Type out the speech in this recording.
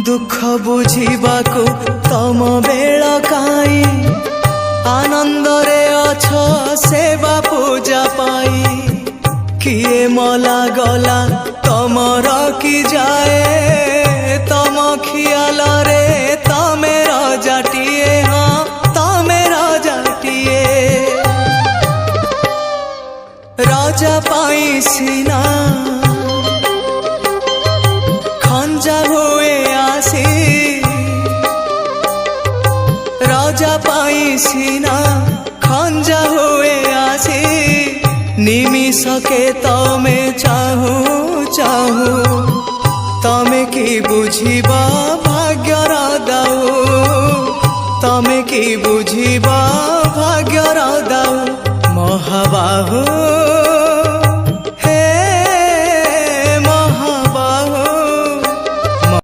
दुख बुझिबाकु तम बेल काई आनंद रे अछ सेवा पूजा पाई किए मला गला तम रखी जाए तम खियाल रे तमे रजाटिए हाँ तमे रजाटिए राजा पाई सीना खंजा हुए आसी राजा पाई सीना खंजा हुए आसी निमिषके तमे चाहू चाहू तमे की बुझिबा भाग्यर दाऊ तमे की बुझिबा भाग्यर दाऊ महाबाहु